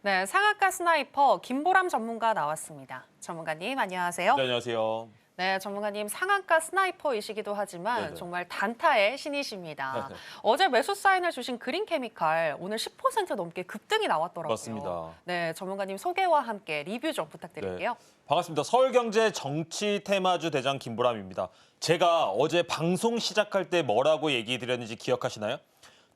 네, 상한가 스나이퍼 김보람 전문가 나왔습니다. 전문가님 안녕하세요. 네, 안녕하세요. 네, 전문가님 상한가 스나이퍼이시기도 하지만 네네. 정말 단타의 신이십니다. 어제 매수 사인을 주신 그린케미칼 오늘 10% 넘게 급등이 나왔더라고요. 맞습니다. 네, 전문가님 소개와 함께 리뷰 좀 부탁드릴게요. 반갑습니다. 서울경제 정치 테마주 대장 김보람입니다. 제가 어제 방송 시작할 때 뭐라고 얘기 드렸는지 기억하시나요?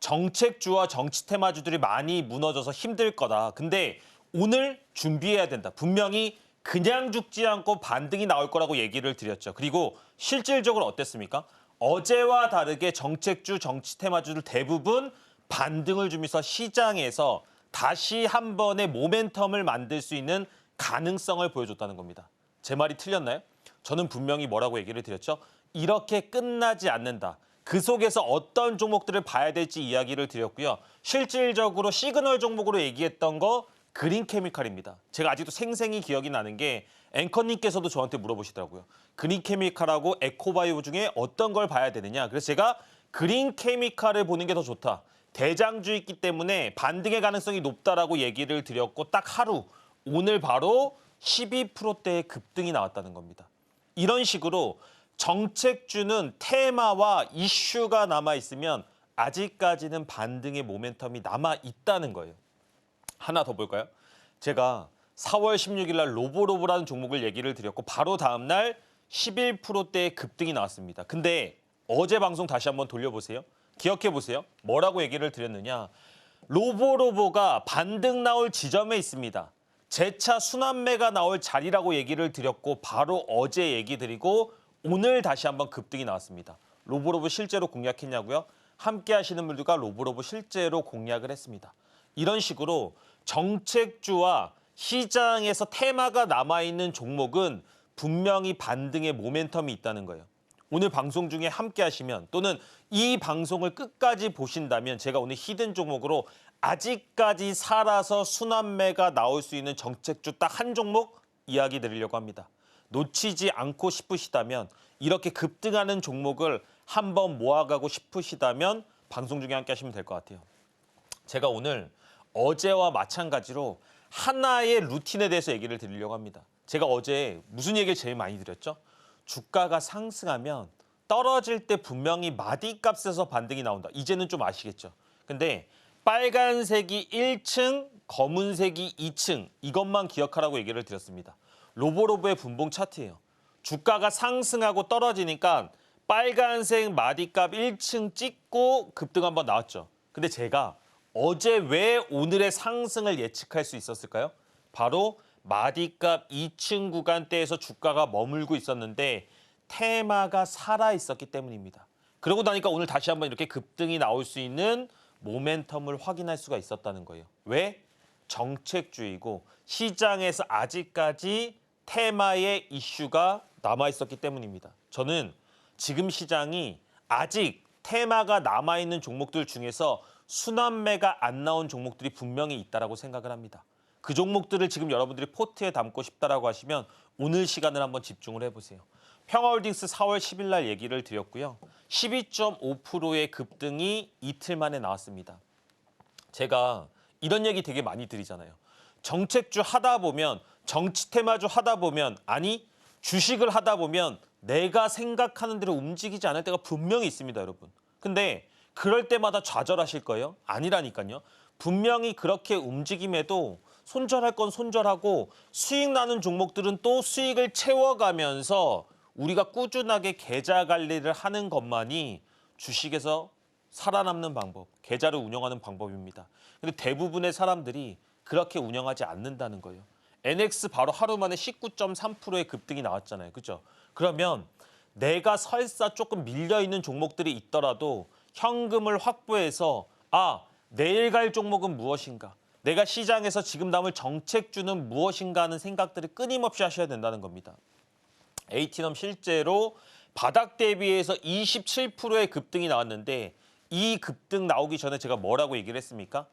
정책주와 정치 테마주들이 많이 무너져서 힘들 거다. 근데 오늘 준비해야 된다. 분명히 그냥 죽지 않고 반등이 나올 거라고 얘기를 드렸죠. 그리고 실질적으로 어땠습니까? 어제와 다르게 정책주, 정치 테마주들 대부분 반등을 주면서 시장에서 다시 한 번의 모멘텀을 만들 수 있는 가능성을 보여줬다는 겁니다. 제 말이 틀렸나요? 저는 분명히 뭐라고 얘기를 드렸죠? 이렇게 끝나지 않는다. 그 속에서 어떤 종목들을 봐야 될지 이야기를 드렸고요. 실질적으로 시그널 종목으로 얘기했던 거 그린케미칼입니다. 제가 아직도 생생히 기억이 나는 게 앵커님께서도 저한테 물어보시더라고요. 그린케미칼하고 에코바이오 중에 어떤 걸 봐야 되느냐. 그래서 제가 그린케미칼을 보는 게 더 좋다. 대장주있기 때문에 반등의 가능성이 높다라고 얘기를 드렸고 딱 하루, 오늘 바로 12%대의 급등이 나왔다는 겁니다. 이런 식으로 정책주는 테마와 이슈가 남아있으면 아직까지는 반등의 모멘텀이 남아있다는 거예요. 하나 더 볼까요? 제가 4월 16일 날 로보로보라는 종목을 얘기를 드렸고 바로 다음 날 11%대의 급등이 나왔습니다. 근데 어제 방송 다시 한번 돌려보세요. 기억해 보세요. 뭐라고 얘기를 드렸느냐. 로보로보가 반등 나올 지점에 있습니다. 재차 순환매가 나올 자리라고 얘기를 드렸고 바로 어제 얘기 드리고 오늘 다시 한번 급등이 나왔습니다. 로보로보 실제로 공략했냐고요? 함께 하시는 분들과 로보로보 실제로 공략을 했습니다. 이런 식으로 정책주와 시장에서 테마가 남아있는 종목은 분명히 반등의 모멘텀이 있다는 거예요. 오늘 방송 중에 함께 하시면 또는 이 방송을 끝까지 보신다면 제가 오늘 히든 종목으로 아직까지 살아서 순환매가 나올 수 있는 정책주 딱 한 종목 이야기 드리려고 합니다. 놓치지 않고 싶으시다면 이렇게 급등하는 종목을 한번 모아가고 싶으시다면 방송 중에 함께 하시면 될 것 같아요. 제가 오늘 어제와 마찬가지로 하나의 루틴에 대해서 얘기를 드리려고 합니다. 제가 어제 무슨 얘기를 제일 많이 드렸죠? 주가가 상승하면 떨어질 때 분명히 마디값에서 반등이 나온다. 이제는 좀 아시겠죠? 근데 빨간색이 1층, 검은색이 2층 이것만 기억하라고 얘기를 드렸습니다. 로보로보의 분봉 차트예요. 주가가 상승하고 떨어지니까 빨간색 마디값 1층 찍고 급등 한번 나왔죠. 근데 제가 어제 왜 오늘의 상승을 예측할 수 있었을까요? 바로 마디값 2층 구간대에서 주가가 머물고 있었는데 테마가 살아있었기 때문입니다. 그러고 나니까 오늘 다시 한번 이렇게 급등이 나올 수 있는 모멘텀을 확인할 수가 있었다는 거예요. 왜? 정책주의고 시장에서 아직까지 테마의 이슈가 남아있었기 때문입니다. 저는 지금 시장이 아직 테마가 남아있는 종목들 중에서 순환매가 안 나온 종목들이 분명히 있다고 생각을 합니다. 그 종목들을 지금 여러분들이 포트에 담고 싶다라고 하시면 오늘 시간을 한번 집중을 해보세요. 평화홀딩스 4월 10일 날 얘기를 드렸고요. 12.5%의 급등이 이틀 만에 나왔습니다. 제가 이런 얘기 되게 많이 드리잖아요. 정책주 하다 보면, 정치 테마주 하다 보면, 아니 주식을 하다 보면 내가 생각하는 대로 움직이지 않을 때가 분명히 있습니다, 여러분. 근데 그럴 때마다 좌절하실 거예요? 아니라니까요. 분명히 그렇게 움직임에도 손절할 건 손절하고 수익 나는 종목들은 또 수익을 채워가면서 우리가 꾸준하게 계좌 관리를 하는 것만이 주식에서 살아남는 방법, 계좌를 운영하는 방법입니다. 근데 대부분의 사람들이 그렇게 운영하지 않는다는 거예요. NX 바로 하루 만에 19.3%의 급등이 나왔잖아요. 그죠? 그러면 내가 설사 조금 밀려있는 종목들이 있더라도 현금을 확보해서 내일 갈 종목은 무엇인가? 내가 시장에서 지금 남을 정책주는 무엇인가 하는 생각들을 끊임없이 하셔야 된다는 겁니다. AT넘 실제로 바닥 대비해서 27%의 급등이 나왔는데 이 급등 나오기 전에 제가 뭐라고 얘기를 했습니까?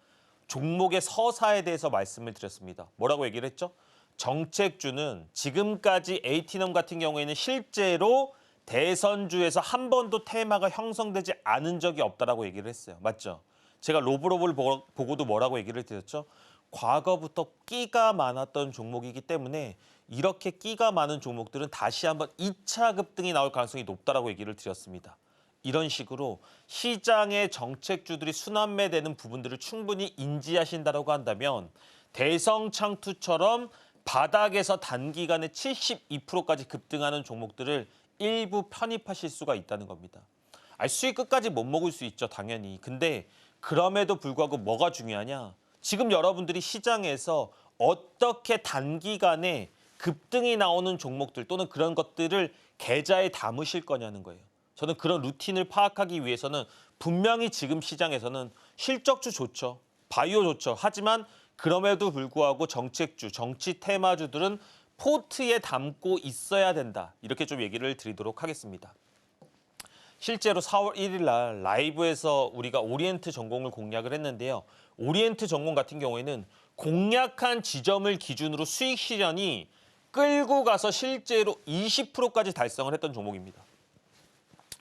종목의 서사에 대해서 말씀을 드렸습니다. 뭐라고 얘기를 했죠? 정책주는 지금까지 AT넘 같은 경우에는 실제로 대선주에서 한 번도 테마가 형성되지 않은 적이 없다라고 얘기를 했어요. 맞죠? 제가 로브로브를 보고도 뭐라고 얘기를 드렸죠? 과거부터 끼가 많았던 종목이기 때문에 이렇게 끼가 많은 종목들은 다시 한번 2차 급등이 나올 가능성이 높다라고 얘기를 드렸습니다. 이런 식으로 시장의 정책주들이 순환매되는 부분들을 충분히 인지하신다고 한다면 대성창투처럼 바닥에서 단기간에 72%까지 급등하는 종목들을 일부 편입하실 수가 있다는 겁니다. 수익 끝까지 못 먹을 수 있죠, 당연히. 근데 그럼에도 불구하고 뭐가 중요하냐? 지금 여러분들이 시장에서 어떻게 단기간에 급등이 나오는 종목들 또는 그런 것들을 계좌에 담으실 거냐는 거예요. 저는 그런 루틴을 파악하기 위해서는 분명히 지금 시장에서는 실적주 좋죠. 바이오 좋죠. 하지만 그럼에도 불구하고 정책주, 정치 테마주들은 포트에 담고 있어야 된다. 이렇게 좀 얘기를 드리도록 하겠습니다. 실제로 4월 1일 날 라이브에서 우리가 오리엔트 전공을 공략을 했는데요. 오리엔트 전공 같은 경우에는 공략한 지점을 기준으로 수익 실현이 끌고 가서 실제로 20%까지 달성을 했던 종목입니다.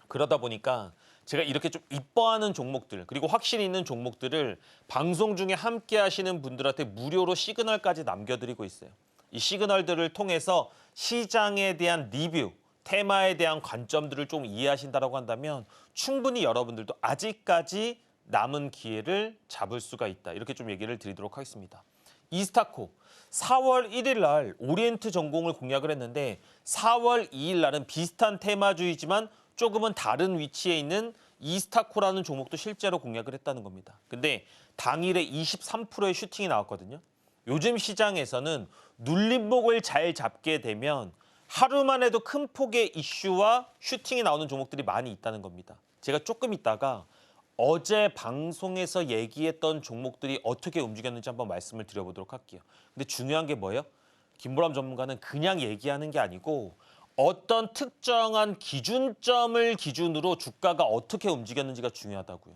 그러다 보니까 제가 이렇게 좀 이뻐하는 종목들 그리고 확신 있는 종목들을 방송 중에 함께 하시는 분들한테 무료로 시그널까지 남겨드리고 있어요. 이 시그널들을 통해서 시장에 대한 리뷰, 테마에 대한 관점들을 좀 이해하신다고 한다면 충분히 여러분들도 아직까지 남은 기회를 잡을 수가 있다. 이렇게 좀 얘기를 드리도록 하겠습니다. 이스타코 4월 1일 날 오리엔트 전공을 공략을 했는데 4월 2일 날은 비슷한 테마주이지만 조금은 다른 위치에 있는 이스타코라는 종목도 실제로 공략을 했다는 겁니다. 근데 당일에 23%의 슈팅이 나왔거든요. 요즘 시장에서는 눌림목을 잘 잡게 되면 하루만 해도 큰 폭의 이슈와 슈팅이 나오는 종목들이 많이 있다는 겁니다. 제가 조금 있다가 어제 방송에서 얘기했던 종목들이 어떻게 움직였는지 한번 말씀을 드려보도록 할게요. 근데 중요한 게 뭐예요? 김보람 전문가는 그냥 얘기하는 게 아니고 어떤 특정한 기준점을 기준으로 주가가 어떻게 움직였는지가 중요하다고요.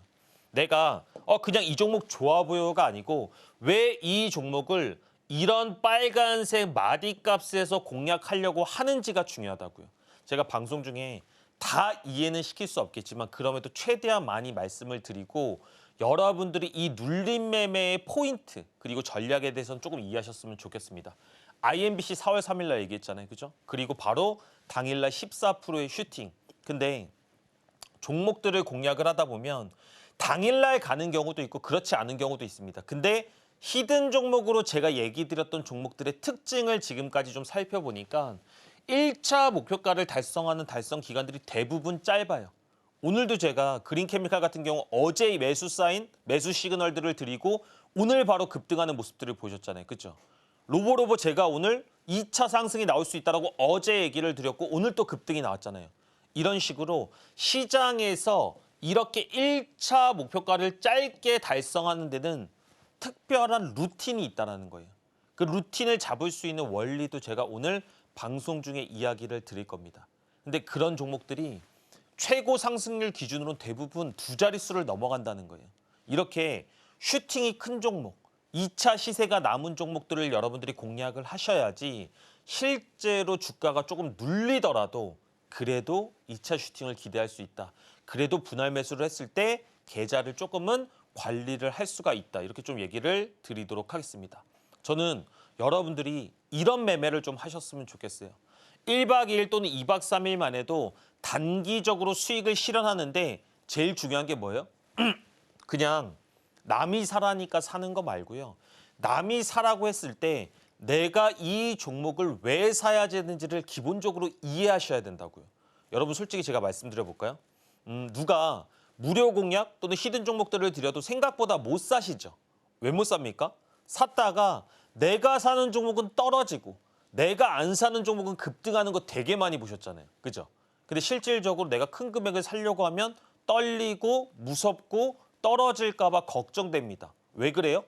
내가 그냥 이 종목 좋아 보여가 아니고 왜 이 종목을 이런 빨간색 마디값에서 공략하려고 하는지가 중요하다고요. 제가 방송 중에 다 이해는 시킬 수 없겠지만 그럼에도 최대한 많이 말씀을 드리고 여러분들이 이 눌림 매매의 포인트 그리고 전략에 대해서는 조금 이해하셨으면 좋겠습니다. IMBC 4월 3일 날 얘기했잖아요. 그죠? 그리고 바로 당일날 14%의 슈팅. 근데 종목들을 공략을 하다 보면 당일날 가는 경우도 있고 그렇지 않은 경우도 있습니다. 근데 히든 종목으로 제가 얘기 드렸던 종목들의 특징을 지금까지 좀 살펴보니까 1차 목표가를 달성하는 달성 기간들이 대부분 짧아요. 오늘도 제가 그린케미칼 같은 경우 어제 매수 사인, 매수 시그널들을 드리고 오늘 바로 급등하는 모습들을 보셨잖아요. 그렇죠? 로보로보 제가 오늘 2차 상승이 나올 수 있다고 어제 얘기를 드렸고 오늘 또 급등이 나왔잖아요. 이런 식으로 시장에서 이렇게 1차 목표가를 짧게 달성하는 데는 특별한 루틴이 있다는 거예요. 그 루틴을 잡을 수 있는 원리도 제가 오늘 방송 중에 이야기를 드릴 겁니다. 근데 그런 종목들이 최고 상승률 기준으로는 대부분 두 자릿수를 넘어간다는 거예요. 이렇게 슈팅이 큰 종목, 2차 시세가 남은 종목들을 여러분들이 공략을 하셔야지 실제로 주가가 조금 눌리더라도 그래도 2차 슈팅을 기대할 수 있다. 그래도 분할 매수를 했을 때 계좌를 조금은 관리를 할 수가 있다. 이렇게 좀 얘기를 드리도록 하겠습니다. 저는 여러분들이 이런 매매를 좀 하셨으면 좋겠어요. 1박 2일 또는 2박 3일만 해도 단기적으로 수익을 실현하는데 제일 중요한 게 뭐예요? 그냥 남이 사라니까 사는 거 말고요. 남이 사라고 했을 때 내가 이 종목을 왜 사야 되는지를 기본적으로 이해하셔야 된다고요. 여러분 솔직히 제가 말씀드려볼까요? 누가 무료 공략 또는 히든 종목들을 드려도 생각보다 못 사시죠. 왜 못 삽니까? 샀다가 내가 사는 종목은 떨어지고 내가 안 사는 종목은 급등하는 거 되게 많이 보셨잖아요. 그죠? 근데 실질적으로 내가 큰 금액을 사려고 하면 떨리고 무섭고 떨어질까 봐 걱정됩니다. 왜 그래요?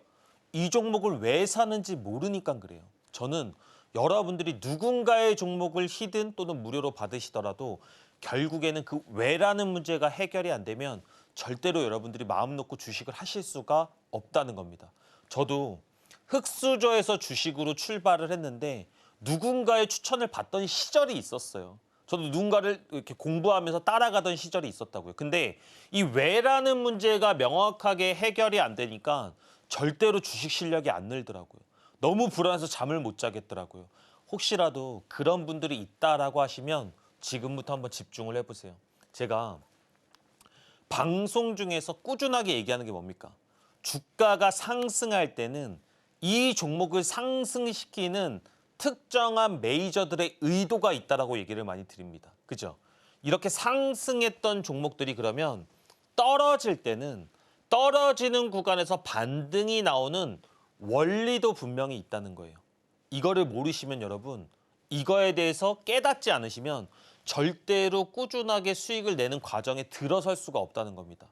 이 종목을 왜 사는지 모르니까 그래요. 저는 여러분들이 누군가의 종목을 히든 또는 무료로 받으시더라도 결국에는 그 왜라는 문제가 해결이 안 되면 절대로 여러분들이 마음 놓고 주식을 하실 수가 없다는 겁니다. 저도 흑수저에서 주식으로 출발을 했는데 누군가의 추천을 받던 시절이 있었어요. 저도 누군가를 이렇게 공부하면서 따라가던 시절이 있었다고요. 근데 이 왜라는 문제가 명확하게 해결이 안 되니까 절대로 주식 실력이 안 늘더라고요. 너무 불안해서 잠을 못 자겠더라고요. 혹시라도 그런 분들이 있다라고 하시면 지금부터 한번 집중을 해보세요. 제가 방송 중에서 꾸준하게 얘기하는 게 뭡니까? 주가가 상승할 때는 이 종목을 상승시키는 특정한 메이저들의 의도가 있다라고 얘기를 많이 드립니다. 그죠? 이렇게 상승했던 종목들이 그러면 떨어질 때는 떨어지는 구간에서 반등이 나오는 원리도 분명히 있다는 거예요. 이거를 모르시면 여러분, 이거에 대해서 깨닫지 않으시면 절대로 꾸준하게 수익을 내는 과정에 들어설 수가 없다는 겁니다.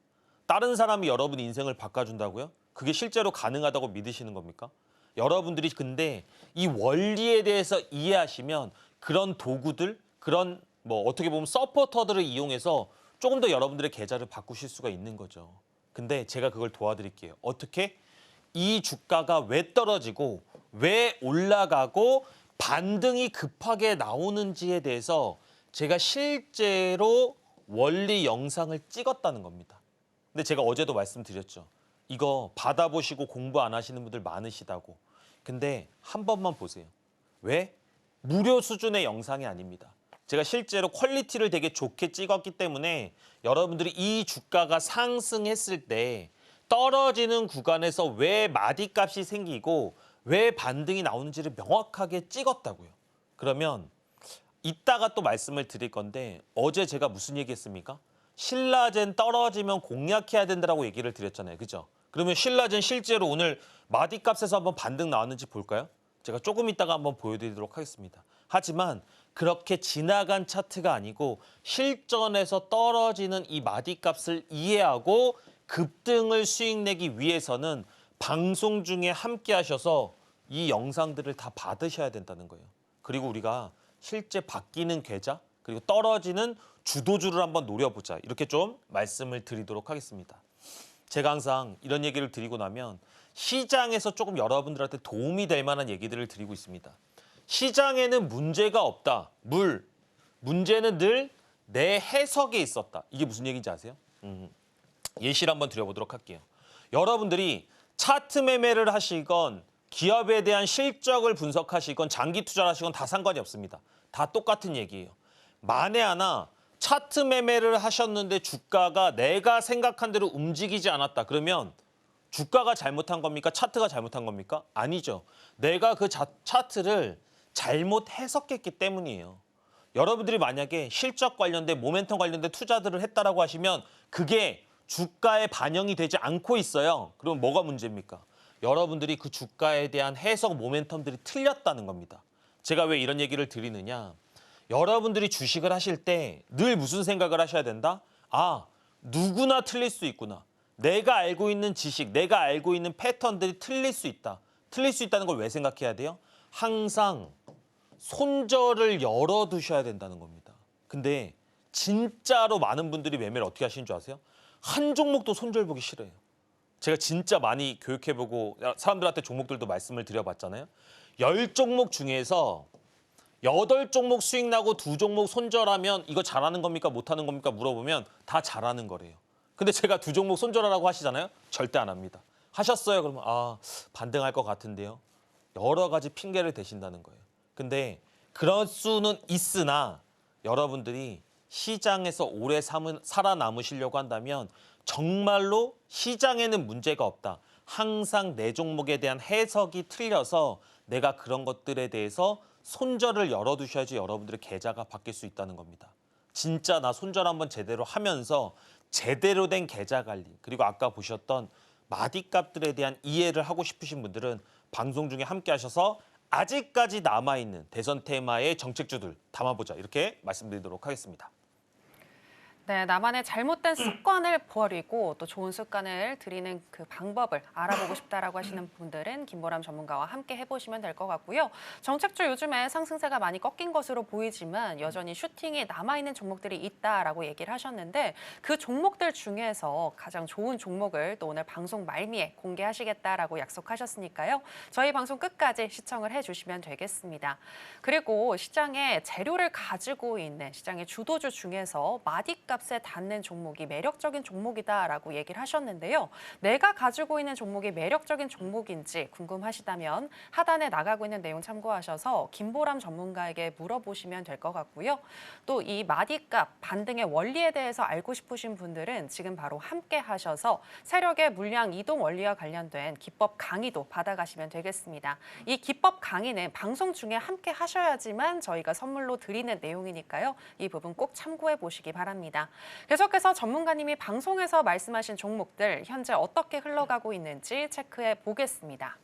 다른 사람이 여러분 인생을 바꿔준다고요? 그게 실제로 가능하다고 믿으시는 겁니까? 여러분들이 근데 이 원리에 대해서 이해하시면 그런 도구들, 그런 뭐 어떻게 보면 서포터들을 이용해서 조금 더 여러분들의 계좌를 바꾸실 수가 있는 거죠. 근데 제가 그걸 도와드릴게요. 어떻게? 이 주가가 왜 떨어지고 왜 올라가고 반등이 급하게 나오는지에 대해서 제가 실제로 원리 영상을 찍었다는 겁니다. 근데 제가 어제도 말씀드렸죠. 이거 받아보시고 공부 안 하시는 분들 많으시다고. 근데 한 번만 보세요. 왜? 무료 수준의 영상이 아닙니다. 제가 실제로 퀄리티를 되게 좋게 찍었기 때문에 여러분들이 이 주가가 상승했을 때 떨어지는 구간에서 왜 마디값이 생기고 왜 반등이 나오는지를 명확하게 찍었다고요. 그러면 이따가 또 말씀을 드릴 건데 어제 제가 무슨 얘기했습니까? 신라젠 떨어지면 공략해야 된다라고 얘기를 드렸잖아요. 그죠? 그러면 신라젠 실제로 오늘 마디값에서 한번 반등 나왔는지 볼까요? 제가 조금 이따가 한번 보여드리도록 하겠습니다. 하지만 그렇게 지나간 차트가 아니고 실전에서 떨어지는 이 마디값을 이해하고 급등을 수익 내기 위해서는 방송 중에 함께 하셔서 이 영상들을 다 받으셔야 된다는 거예요. 그리고 우리가 실제 바뀌는 계좌 그리고 떨어지는 주도주를 한번 노려보자. 이렇게 좀 말씀을 드리도록 하겠습니다. 제가 항상 이런 얘기를 드리고 나면 시장에서 조금 여러분들한테 도움이 될 만한 얘기들을 드리고 있습니다. 시장에는 문제가 없다. 문제는 늘 내 해석에 있었다. 이게 무슨 얘기인지 아세요? 예시를 한번 드려보도록 할게요. 여러분들이 차트 매매를 하시건 기업에 대한 실적을 분석하시건 장기 투자를 하시건 다 상관이 없습니다. 다 똑같은 얘기예요. 만에 하나 차트 매매를 하셨는데 주가가 내가 생각한 대로 움직이지 않았다. 그러면 주가가 잘못한 겁니까? 차트가 잘못한 겁니까? 아니죠. 내가 그 차트를 잘못 해석했기 때문이에요. 여러분들이 만약에 실적 관련된 모멘텀 관련된 투자들을 했다라고 하시면 그게 주가에 반영이 되지 않고 있어요. 그럼 뭐가 문제입니까? 여러분들이 그 주가에 대한 해석 모멘텀들이 틀렸다는 겁니다. 제가 왜 이런 얘기를 드리느냐? 여러분들이 주식을 하실 때 늘 무슨 생각을 하셔야 된다? 아, 누구나 틀릴 수 있구나. 내가 알고 있는 지식, 내가 알고 있는 패턴들이 틀릴 수 있다. 틀릴 수 있다는 걸 왜 생각해야 돼요? 항상 손절을 열어두셔야 된다는 겁니다. 근데 진짜로 많은 분들이 매매를 어떻게 하시는 줄 아세요? 한 종목도 손절 보기 싫어해요. 제가 진짜 많이 교육해보고 사람들한테 종목들도 말씀을 드려봤잖아요. 10종목 중에서 8종목 수익 나고 2종목 손절하면 이거 잘하는 겁니까? 못하는 겁니까? 물어보면 다 잘하는 거래요. 근데 제가 2종목 손절하라고 하시잖아요. 절대 안 합니다. 하셨어요? 그러면 반등할 것 같은데요. 여러 가지 핑계를 대신다는 거예요. 근데 그럴 수는 있으나 여러분들이 시장에서 오래 살아남으시려고 한다면 정말로 시장에는 문제가 없다. 항상 내 종목에 대한 해석이 틀려서 내가 그런 것들에 대해서 손절을 열어두셔야지 여러분들의 계좌가 바뀔 수 있다는 겁니다. 진짜 나 손절 한번 제대로 하면서 제대로 된 계좌 관리 그리고 아까 보셨던 마디값들에 대한 이해를 하고 싶으신 분들은 방송 중에 함께 하셔서 아직까지 남아있는 대선 테마의 정책주들 담아보자 이렇게 말씀드리도록 하겠습니다. 네, 나만의 잘못된 습관을 버리고 또 좋은 습관을 들이는 그 방법을 알아보고 싶다라고 하시는 분들은 김보람 전문가와 함께 해보시면 될 것 같고요. 정책주 요즘에 상승세가 많이 꺾인 것으로 보이지만 여전히 슈팅이 남아있는 종목들이 있다라고 얘기를 하셨는데 그 종목들 중에서 가장 좋은 종목을 또 오늘 방송 말미에 공개하시겠다라고 약속하셨으니까요. 저희 방송 끝까지 시청을 해주시면 되겠습니다. 그리고 시장에 재료를 가지고 있는 시장의 주도주 중에서 마디값 마디값에 닿는 종목이 매력적인 종목이다라고 얘기를 하셨는데요. 내가 가지고 있는 종목이 매력적인 종목인지 궁금하시다면 하단에 나가고 있는 내용 참고하셔서 김보람 전문가에게 물어보시면 될 것 같고요. 또 이 마디값, 반등의 원리에 대해서 알고 싶으신 분들은 지금 바로 함께 하셔서 세력의 물량 이동 원리와 관련된 기법 강의도 받아가시면 되겠습니다. 이 기법 강의는 방송 중에 함께 하셔야지만 저희가 선물로 드리는 내용이니까요. 이 부분 꼭 참고해 보시기 바랍니다. 계속해서 전문가님이 방송에서 말씀하신 종목들 현재 어떻게 흘러가고 있는지 체크해 보겠습니다.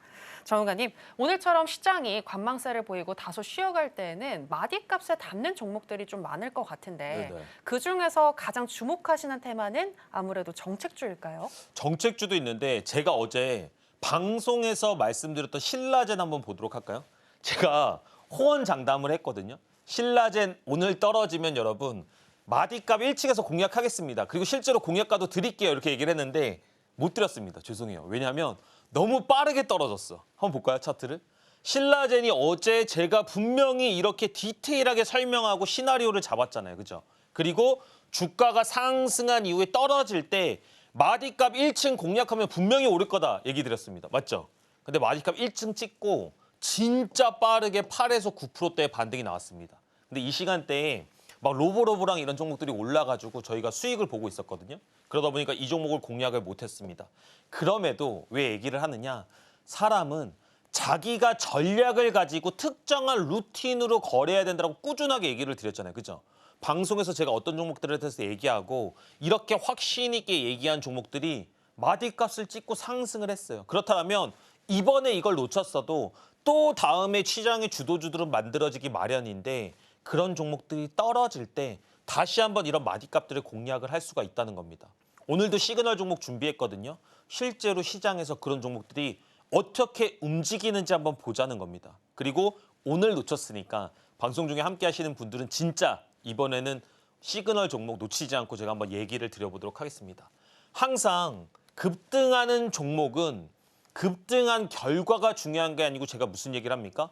전문가님, 오늘처럼 시장이 관망세를 보이고 다소 쉬어갈 때에는 마디값에 닿는 종목들이 좀 많을 것 같은데 네네. 그중에서 가장 주목하시는 테마는 아무래도 정책주일까요? 정책주도 있는데 제가 어제 방송에서 말씀드렸던 신라젠 한번 보도록 할까요? 제가 호언장담을 했거든요. 신라젠 오늘 떨어지면 여러분 마디값 1층에서 공략하겠습니다. 그리고 실제로 공략가도 드릴게요. 이렇게 얘기를 했는데 못 드렸습니다. 죄송해요. 왜냐하면 너무 빠르게 떨어졌어. 한번 볼까요, 차트를? 신라젠이 어제 제가 분명히 이렇게 디테일하게 설명하고 시나리오를 잡았잖아요. 그죠? 그리고 주가가 상승한 이후에 떨어질 때 마디값 1층 공략하면 분명히 오를 거다 얘기 드렸습니다. 맞죠? 근데 마디값 1층 찍고 진짜 빠르게 8에서 9%대의 반등이 나왔습니다. 근데 이 시간대에 막 로보로보랑 이런 종목들이 올라가지고 저희가 수익을 보고 있었거든요. 그러다 보니까 이 종목을 공략을 못했습니다. 그럼에도 왜 얘기를 하느냐? 사람은 자기가 전략을 가지고 특정한 루틴으로 거래해야 된다고 꾸준하게 얘기를 드렸잖아요. 그죠? 방송에서 제가 어떤 종목들에 대해서 얘기하고 이렇게 확신 있게 얘기한 종목들이 마디값을 찍고 상승을 했어요. 그렇다면 이번에 이걸 놓쳤어도 또 다음에 시장의 주도주들은 만들어지기 마련인데 그런 종목들이 떨어질 때 다시 한번 이런 마디값들을 공략을 할 수가 있다는 겁니다. 오늘도 시그널 종목 준비했거든요. 실제로 시장에서 그런 종목들이 어떻게 움직이는지 한번 보자는 겁니다. 그리고 오늘 놓쳤으니까 방송 중에 함께 하시는 분들은 진짜 이번에는 시그널 종목 놓치지 않고 제가 한번 얘기를 드려보도록 하겠습니다. 항상 급등하는 종목은 급등한 결과가 중요한 게 아니고 제가 무슨 얘기를 합니까?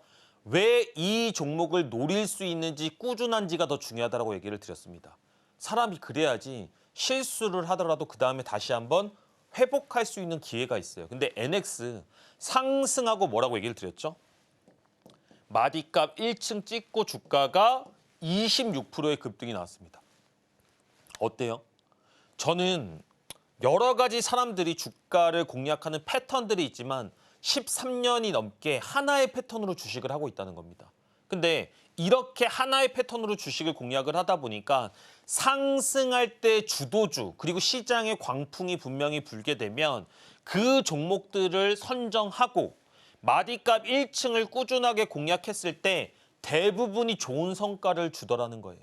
왜 이 종목을 노릴 수 있는지 꾸준한지가 더 중요하다고 얘기를 드렸습니다. 사람이 그래야지 실수를 하더라도 그 다음에 다시 한번 회복할 수 있는 기회가 있어요. 근데 NX 상승하고 뭐라고 얘기를 드렸죠? 마디값 1층 찍고 주가가 26%의 급등이 나왔습니다. 어때요? 저는 여러 가지 사람들이 주가를 공략하는 패턴들이 있지만 13년이 넘게 하나의 패턴으로 주식을 하고 있다는 겁니다. 근데 이렇게 하나의 패턴으로 주식을 공략을 하다 보니까 상승할 때 주도주 그리고 시장의 광풍이 분명히 불게 되면 그 종목들을 선정하고 마디값 1층을 꾸준하게 공략했을 때 대부분이 좋은 성과를 주더라는 거예요.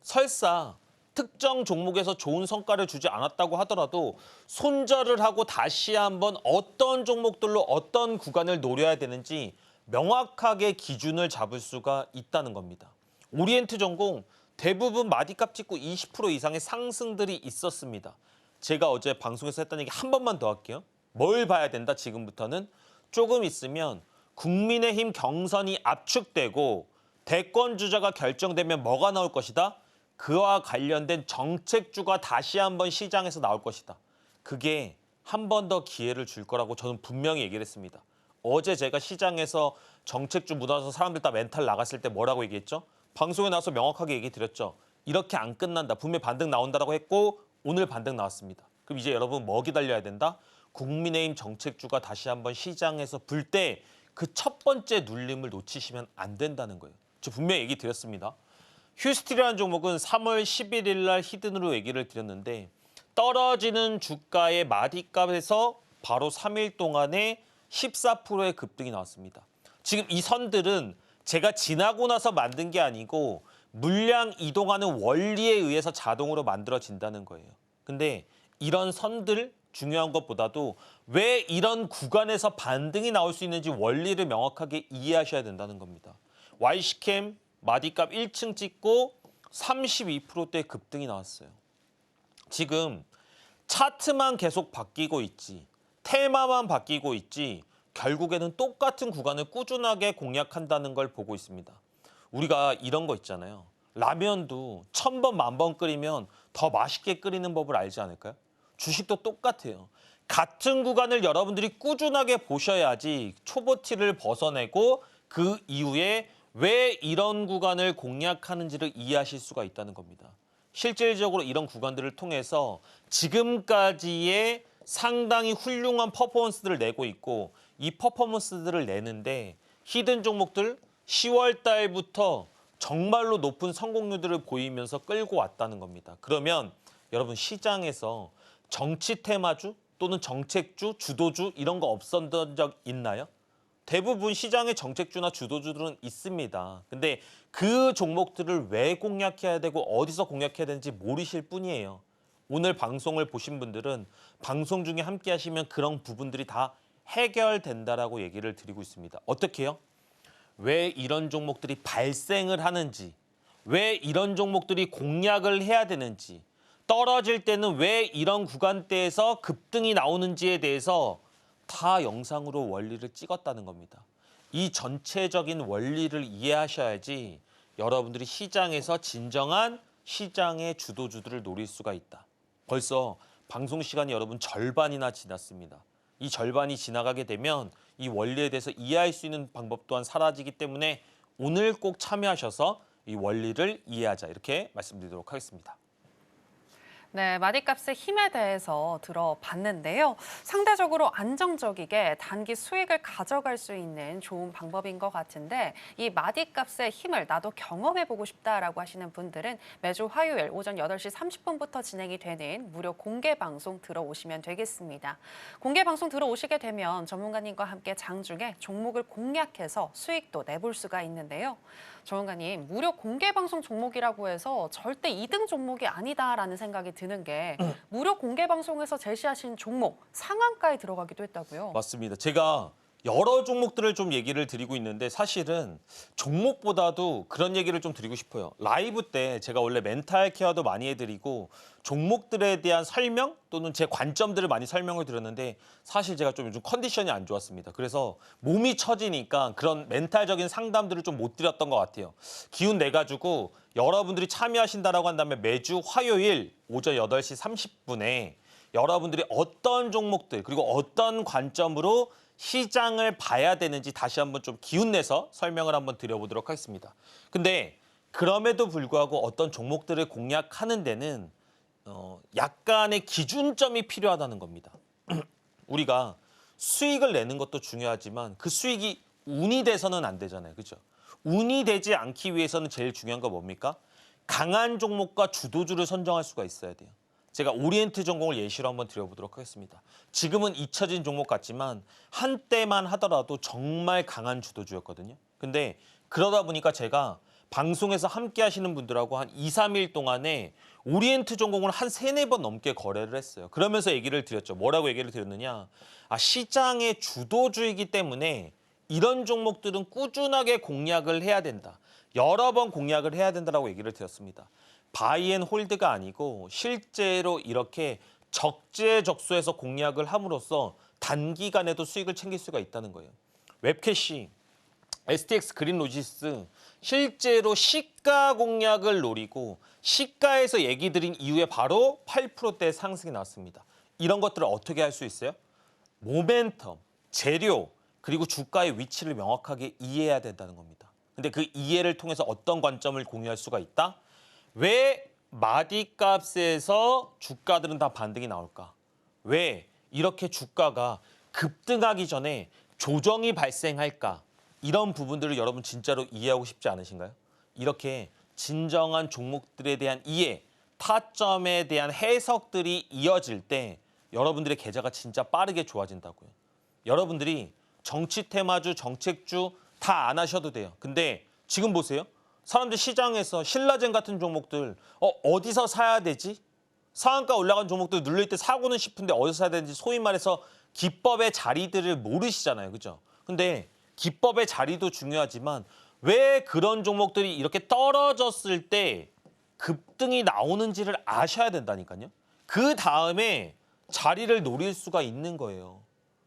설사 특정 종목에서 좋은 성과를 주지 않았다고 하더라도 손절을 하고 다시 한번 어떤 종목들로 어떤 구간을 노려야 되는지 명확하게 기준을 잡을 수가 있다는 겁니다. 오리엔트 전공 대부분 마디값 찍고 20% 이상의 상승들이 있었습니다. 제가 어제 방송에서 했던 얘기 한 번만 더 할게요. 뭘 봐야 된다 지금부터는? 조금 있으면 국민의힘 경선이 압축되고 대권 주자가 결정되면 뭐가 나올 것이다? 그와 관련된 정책주가 다시 한번 시장에서 나올 것이다. 그게 한 번 더 기회를 줄 거라고 저는 분명히 얘기를 했습니다. 어제 제가 시장에서 정책주 묻어서 사람들 다 멘탈 나갔을 때 뭐라고 얘기했죠? 방송에 나와서 명확하게 얘기 드렸죠. 이렇게 안 끝난다. 분명히 반등 나온다라고 했고 오늘 반등 나왔습니다. 그럼 이제 여러분 뭐 기다려야 된다? 국민의힘 정책주가 다시 한번 시장에서 불 때 그 첫 번째 눌림을 놓치시면 안 된다는 거예요. 저 분명히 얘기 드렸습니다. 휴스틸이라는 종목은 3월 11일 날 히든으로 얘기를 드렸는데 떨어지는 주가의 마디값에서 바로 3일 동안에 14%의 급등이 나왔습니다. 지금 이 선들은 제가 지나고 나서 만든 게 아니고 물량 이동하는 원리에 의해서 자동으로 만들어진다는 거예요. 근데 이런 선들 중요한 것보다도 왜 이런 구간에서 반등이 나올 수 있는지 원리를 명확하게 이해하셔야 된다는 겁니다. Y시캠 마디값 1층 찍고 32%대 급등이 나왔어요. 지금 차트만 계속 바뀌고 있지, 테마만 바뀌고 있지 결국에는 똑같은 구간을 꾸준하게 공략한다는 걸 보고 있습니다. 우리가 이런 거 있잖아요. 라면도 1000번, 10,000번 끓이면 더 맛있게 끓이는 법을 알지 않을까요? 주식도 똑같아요. 같은 구간을 여러분들이 꾸준하게 보셔야지 초보티를 벗어내고 그 이후에 왜 이런 구간을 공략하는지를 이해하실 수가 있다는 겁니다. 실질적으로 이런 구간들을 통해서 지금까지의 상당히 훌륭한 퍼포먼스들을 내고 있고 이 퍼포먼스들을 내는데 히든 종목들 10월 달부터 정말로 높은 성공률들을 보이면서 끌고 왔다는 겁니다. 그러면 여러분 시장에서 정치 테마주 또는 정책주, 주도주 이런 거 없었던 적 있나요? 대부분 시장의 정책주나 주도주들은 있습니다. 근데 그 종목들을 왜 공략해야 되고 어디서 공략해야 되는지 모르실 뿐이에요. 오늘 방송을 보신 분들은 방송 중에 함께 하시면 그런 부분들이 다 해결된다라고 얘기를 드리고 있습니다. 어떻게 해요? 왜 이런 종목들이 발생을 하는지, 왜 이런 종목들이 공략을 해야 되는지, 떨어질 때는 왜 이런 구간대에서 급등이 나오는지에 대해서 다 영상으로 원리를 찍었다는 겁니다. 이 전체적인 원리를 이해하셔야지 여러분들이 시장에서 진정한 시장의 주도주들을 노릴 수가 있다. 벌써 방송 시간이 여러분 절반이나 지났습니다. 이 절반이 지나가게 되면 이 원리에 대해서 이해할 수 있는 방법 또한 사라지기 때문에 오늘 꼭 참여하셔서 이 원리를 이해하자 이렇게 말씀드리도록 하겠습니다. 네, 마디값의 힘에 대해서 들어봤는데요. 상대적으로 안정적이게 단기 수익을 가져갈 수 있는 좋은 방법인 것 같은데 이 마디값의 힘을 나도 경험해보고 싶다라고 하시는 분들은 매주 화요일 오전 8시 30분부터 진행이 되는 무료 공개 방송 들어오시면 되겠습니다. 공개 방송 들어오시게 되면 전문가님과 함께 장중에 종목을 공략해서 수익도 내볼 수가 있는데요. 전문가님, 무료 공개 방송 종목이라고 해서 절대 2등 종목이 아니다라는 생각이 드는 게 무료 공개 방송에서 제시하신 종목 상한가에 들어가기도 했다고요. 맞습니다. 제가 여러 종목들을 좀 얘기를 드리고 있는데 사실은 종목보다도 그런 얘기를 좀 드리고 싶어요. 라이브 때 제가 원래 멘탈 케어도 많이 해드리고 종목들에 대한 설명 또는 제 관점들을 많이 설명을 드렸는데 사실 제가 좀 요즘 컨디션이 안 좋았습니다. 그래서 몸이 처지니까 그런 멘탈적인 상담들을 좀 못 드렸던 것 같아요. 기운 내가지고 여러분들이 참여하신다라고 한다면 매주 화요일 오전 8시 30분에 여러분들이 어떤 종목들 그리고 어떤 관점으로 시장을 봐야 되는지 다시 한번 좀 기운내서 설명을 한번 드려보도록 하겠습니다. 근데 그럼에도 불구하고 어떤 종목들을 공략하는 데는 약간의 기준점이 필요하다는 겁니다. 우리가 수익을 내는 것도 중요하지만 그 수익이 운이 돼서는 안 되잖아요. 그죠? 운이 되지 않기 위해서는 제일 중요한 거 뭡니까? 강한 종목과 주도주를 선정할 수가 있어야 돼요. 제가 오리엔트 전공을 예시로 한번 드려보도록 하겠습니다. 지금은 잊혀진 종목 같지만 한때만 하더라도 정말 강한 주도주였거든요. 근데 그러다 보니까 제가 방송에서 함께 하시는 분들하고 한 2, 3일 동안에 오리엔트 전공을 한 3, 4번 넘게 거래를 했어요. 그러면서 얘기를 드렸죠. 뭐라고 얘기를 드렸느냐. 시장의 주도주이기 때문에 이런 종목들은 꾸준하게 공략을 해야 된다. 여러 번 공략을 해야 된다라고 얘기를 드렸습니다. 바이앤홀드가 아니고 실제로 이렇게 적재적소에서 공략을 함으로써 단기간에도 수익을 챙길 수가 있다는 거예요. 웹캐시, STX 그린로지스 실제로 시가 공략을 노리고 시가에서 얘기 드린 이후에 바로 8%대 상승이 나왔습니다. 이런 것들을 어떻게 할 수 있어요? 모멘텀, 재료, 그리고 주가의 위치를 명확하게 이해해야 된다는 겁니다. 근데 그 이해를 통해서 어떤 관점을 공유할 수가 있다? 왜 마디값에서 주가들은 다 반등이 나올까? 왜 이렇게 주가가 급등하기 전에 조정이 발생할까? 이런 부분들을 여러분 진짜로 이해하고 싶지 않으신가요? 이렇게 진정한 종목들에 대한 이해, 타점에 대한 해석들이 이어질 때 여러분들의 계좌가 진짜 빠르게 좋아진다고요. 여러분들이 정치 테마주, 정책주 다 안 하셔도 돼요. 근데 지금 보세요. 사람들 시장에서 신라젠 같은 종목들 어디서 사야 되지? 상한가 올라간 종목들 눌릴 때 사고는 싶은데 어디서 사야 되는지 소위 말해서 기법의 자리들을 모르시잖아요. 그죠? 근데 기법의 자리도 중요하지만 왜 그런 종목들이 이렇게 떨어졌을 때 급등이 나오는지를 아셔야 된다니까요. 그 다음에 자리를 노릴 수가 있는 거예요.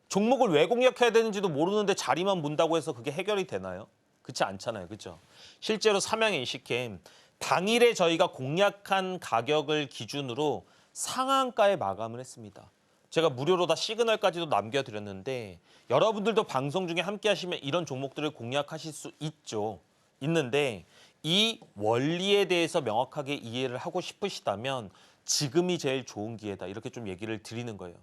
종목을 왜 공략해야 되는지도 모르는데 자리만 문다고 해서 그게 해결이 되나요? 그렇지 않잖아요. 그렇죠? 실제로 삼양AC캠 당일에 저희가 공약한 가격을 기준으로 상한가에 마감을 했습니다. 제가 무료로 다 시그널까지도 남겨드렸는데 여러분들도 방송 중에 함께 하시면 이런 종목들을 공략하실 수 있는데 이 원리에 대해서 명확하게 이해를 하고 싶으시다면 지금이 제일 좋은 기회다. 이렇게 좀 얘기를 드리는 거예요.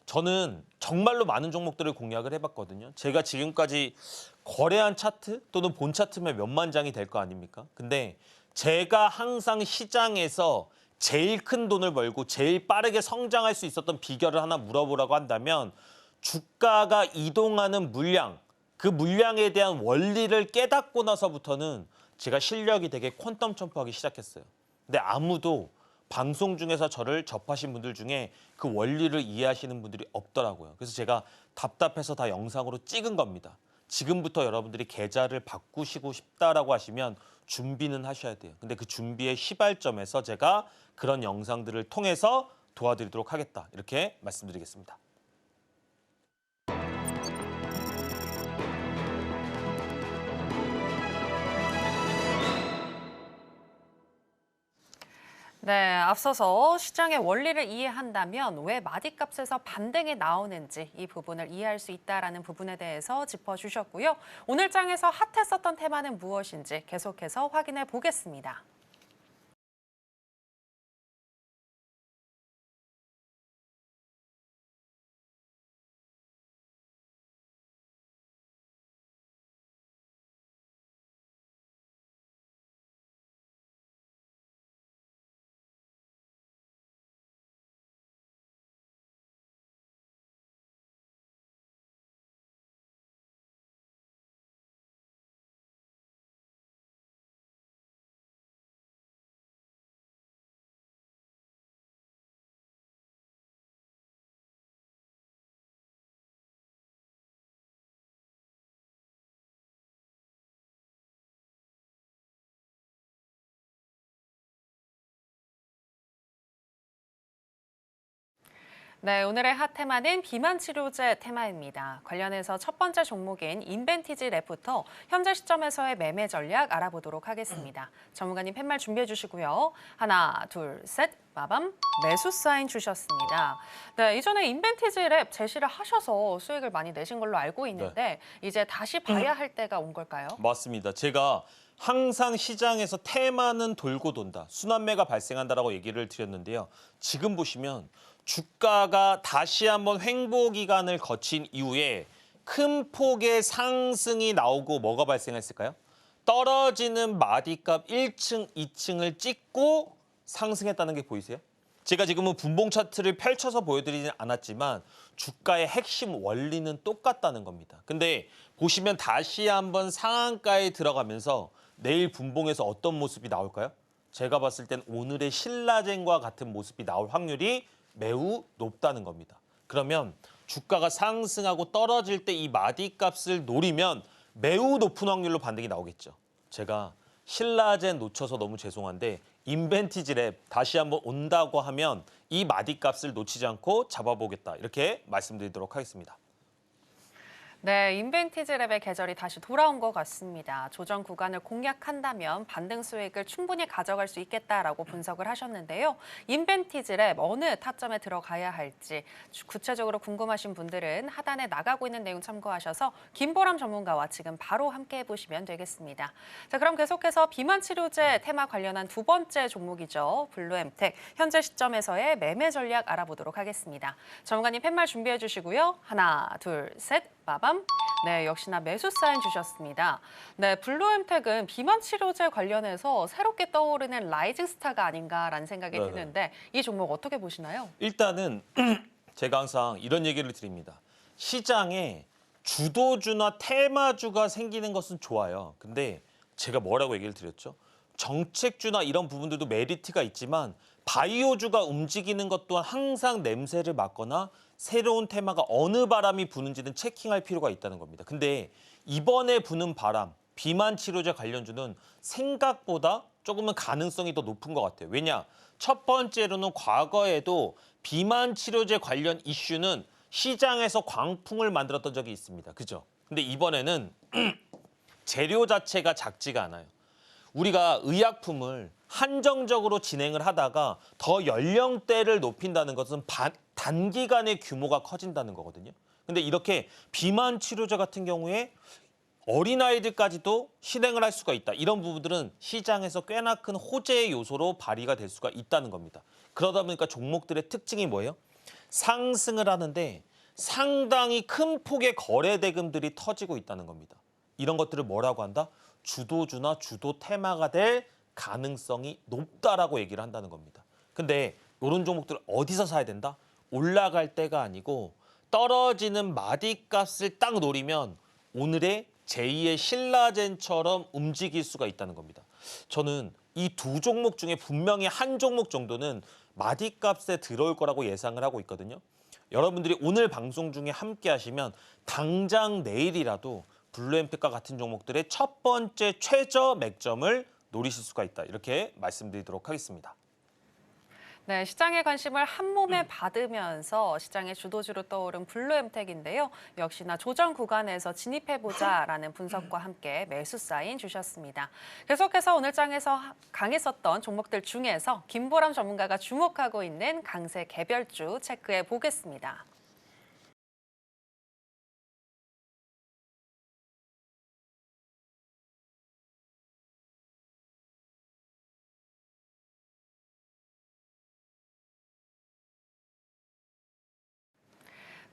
저는 정말로 많은 종목들을 공략을 해봤거든요. 제가 지금까지 거래한 차트 또는 본 차트면 몇만 장이 될 거 아닙니까? 근데 제가 항상 시장에서 제일 큰 돈을 벌고 제일 빠르게 성장할 수 있었던 비결을 하나 물어보라고 한다면 주가가 이동하는 물량, 그 물량에 대한 원리를 깨닫고 나서부터는 제가 실력이 되게 퀀텀 점프하기 시작했어요. 근데 아무도 방송 중에서 저를 접하신 분들 중에 그 원리를 이해하시는 분들이 없더라고요. 그래서 제가 답답해서 다 영상으로 찍은 겁니다. 지금부터 여러분들이 계좌를 바꾸시고 싶다라고 하시면 준비는 하셔야 돼요. 근데 그 준비의 시발점에서 제가 그런 영상들을 통해서 도와드리도록 하겠다. 이렇게 말씀드리겠습니다. 네, 앞서서 시장의 원리를 이해한다면 왜 마디값에서 반등이 나오는지 이 부분을 이해할 수 있다라는 부분에 대해서 짚어주셨고요. 오늘 장에서 핫했었던 테마는 무엇인지 계속해서 확인해 보겠습니다. 네, 오늘의 핫 테마는 비만 치료제 테마입니다. 관련해서 첫 번째 종목인 인벤티지 랩부터 현재 시점에서의 매매 전략 알아보도록 하겠습니다. 전문가님 팻말 준비해 주시고요. 하나, 둘, 셋, 빠밤, 매수 사인 주셨습니다. 네, 이전에 인벤티지 랩 제시를 하셔서 수익을 많이 내신 걸로 알고 있는데 이제 다시 봐야 할 때가 온 걸까요? 맞습니다. 제가 항상 시장에서 테마는 돌고 돈다, 순환매가 발생한다라고 얘기를 드렸는데요. 지금 보시면 주가가 다시 한번 횡보 기간을 거친 이후에 큰 폭의 상승이 나오고 뭐가 발생했을까요? 떨어지는 마디값 1층, 2층을 찍고 상승했다는 게 보이세요? 제가 지금은 분봉 차트를 펼쳐서 보여드리진 않았지만 주가의 핵심 원리는 똑같다는 겁니다. 근데 보시면 다시 한번 상한가에 들어가면서 내일 분봉에서 어떤 모습이 나올까요? 제가 봤을 땐 오늘의 신라젠과 같은 모습이 나올 확률이 매우 높다는 겁니다. 그러면 주가가 상승하고 떨어질 때 이 마디값을 노리면 매우 높은 확률로 반등이 나오겠죠. 제가 신라젠 놓쳐서 너무 죄송한데 인벤티지 랩 다시 한번 온다고 하면 이 마디값을 놓치지 않고 잡아보겠다. 이렇게 말씀드리도록 하겠습니다. 네, 인벤티지 랩의 계절이 다시 돌아온 것 같습니다. 조정 구간을 공략한다면 반등 수익을 충분히 가져갈 수 있겠다라고 분석을 하셨는데요. 인벤티지 랩 어느 타점에 들어가야 할지 구체적으로 궁금하신 분들은 하단에 나가고 있는 내용 참고하셔서 김보람 전문가와 지금 바로 함께 해보시면 되겠습니다. 자, 그럼 계속해서 비만 치료제 테마 관련한 두 번째 종목이죠. 블루엠텍 현재 시점에서의 매매 전략 알아보도록 하겠습니다. 전문가님 팻말 준비해 주시고요. 하나, 둘, 셋. 빠밤. 네, 역시나 매수 사인 주셨습니다. 네, 블루엠텍은 비만 치료제 관련해서 새롭게 떠오르는 라이징 스타가 아닌가라는 생각이 네네. 드는데 이 종목 어떻게 보시나요? 일단은 제가 항상 이런 얘기를 드립니다. 시장에 주도주나 테마주가 생기는 것은 좋아요. 근데 제가 뭐라고 얘기를 드렸죠? 정책주나 이런 부분들도 메리트가 있지만 바이오주가 움직이는 것 또한 항상 냄새를 맡거나 새로운 테마가 어느 바람이 부는지는 체킹할 필요가 있다는 겁니다. 근데 이번에 부는 바람, 비만 치료제 관련주는 생각보다 조금은 가능성이 더 높은 것 같아요. 왜냐? 첫 번째로는 과거에도 비만 치료제 관련 이슈는 시장에서 광풍을 만들었던 적이 있습니다. 그죠? 근데 이번에는 재료 자체가 작지가 않아요. 우리가 의약품을 한정적으로 진행을 하다가 더 연령대를 높인다는 것은 단기간에 규모가 커진다는 거거든요. 근데 이렇게 비만 치료제 같은 경우에 어린아이들까지도 실행을 할 수가 있다. 이런 부분들은 시장에서 꽤나 큰 호재의 요소로 발휘가 될 수가 있다는 겁니다. 그러다 보니까 종목들의 특징이 뭐예요? 상승을 하는데 상당히 큰 폭의 거래 대금들이 터지고 있다는 겁니다. 이런 것들을 뭐라고 한다? 주도주나 주도 테마가 될 가능성이 높다라고 얘기를 한다는 겁니다. 근데 이런 종목들 어디서 사야 된다? 올라갈 때가 아니고 떨어지는 마디값을 딱 노리면 오늘의 제2의 신라젠처럼 움직일 수가 있다는 겁니다. 저는 이 두 종목 중에 분명히 한 종목 정도는 마디값에 들어올 거라고 예상을 하고 있거든요. 여러분들이 오늘 방송 중에 함께 하시면 당장 내일이라도 블루엠텍과 같은 종목들의 첫 번째 최저 맥점을 노리실 수가 있다. 이렇게 말씀드리도록 하겠습니다. 네, 시장의 관심을 한 몸에 받으면서 시장의 주도주로 떠오른 블루엠텍인데요. 역시나 조정 구간에서 진입해보자라는 분석과 함께 매수 사인 주셨습니다. 계속해서 오늘 장에서 강했었던 종목들 중에서 김보람 전문가가 주목하고 있는 강세 개별주 체크해 보겠습니다.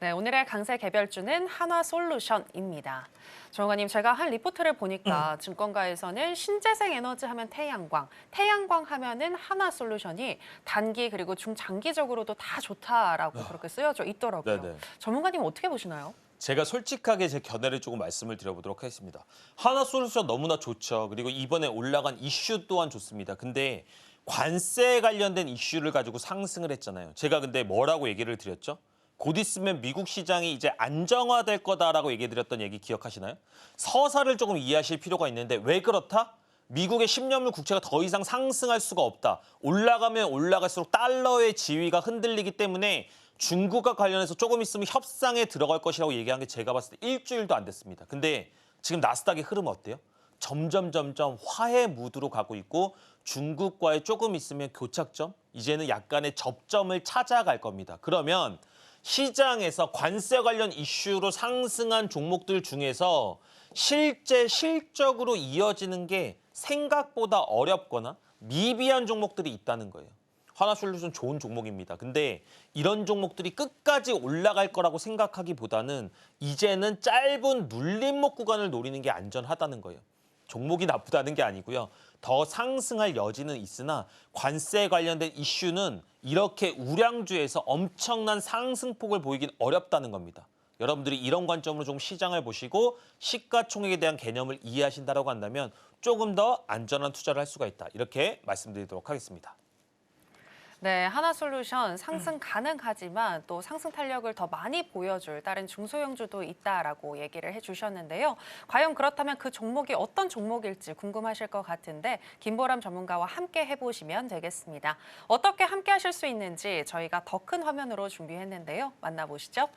네, 오늘의 강세 개별주는 한화솔루션입니다. 정원님, 제가 한 리포트를 보니까 증권가에서는 신재생 에너지 하면 태양광, 태양광 하면은 한화솔루션이 단기 그리고 중장기적으로도 다 좋다라고 그렇게 쓰여져 있더라고요. 네네. 전문가님 어떻게 보시나요? 제가 솔직하게 제 견해를 조금 말씀을 드려보도록 하겠습니다. 하나솔루션 너무나 좋죠. 그리고 이번에 올라간 이슈 또한 좋습니다. 근데 관세에 관련된 이슈를 가지고 상승을 했잖아요. 제가 근데 뭐라고 얘기를 드렸죠? 곧 있으면 미국 시장이 이제 안정화될 거다라고 얘기 드렸던 얘기 기억하시나요? 서사를 조금 이해하실 필요가 있는데 왜 그렇다? 미국의 10년물 국채가 더 이상 상승할 수가 없다. 올라가면 올라갈수록 달러의 지위가 흔들리기 때문에 중국과 관련해서 조금 있으면 협상에 들어갈 것이라고 얘기한 게 제가 봤을 때 일주일도 안 됐습니다. 근데 지금 나스닥의 흐름 어때요? 점점 화해 무드로 가고 있고 중국과의 조금 있으면 교착점, 이제는 약간의 접점을 찾아갈 겁니다. 그러면 시장에서 관세 관련 이슈로 상승한 종목들 중에서 실제 실적으로 이어지는 게 생각보다 어렵거나 미비한 종목들이 있다는 거예요. 하나솔루션 좋은 종목입니다. 근데 이런 종목들이 끝까지 올라갈 거라고 생각하기보다는 이제는 짧은 눌림목 구간을 노리는 게 안전하다는 거예요. 종목이 나쁘다는 게 아니고요. 더 상승할 여지는 있으나 관세에 관련된 이슈는 이렇게 우량주에서 엄청난 상승폭을 보이긴 어렵다는 겁니다. 여러분들이 이런 관점으로 좀 시장을 보시고 시가총액에 대한 개념을 이해하신다고 한다면 조금 더 안전한 투자를 할 수가 있다. 이렇게 말씀드리도록 하겠습니다. 네, 하나솔루션 상승 가능하지만 또 상승 탄력을 더 많이 보여줄 다른 중소형주도 있다라고 얘기를 해주셨는데요. 과연 그렇다면 그 종목이 어떤 종목일지 궁금하실 것 같은데 김보람 전문가와 함께 해보시면 되겠습니다. 어떻게 함께 하실 수 있는지 저희가 더 큰 화면으로 준비했는데요. 만나보시죠.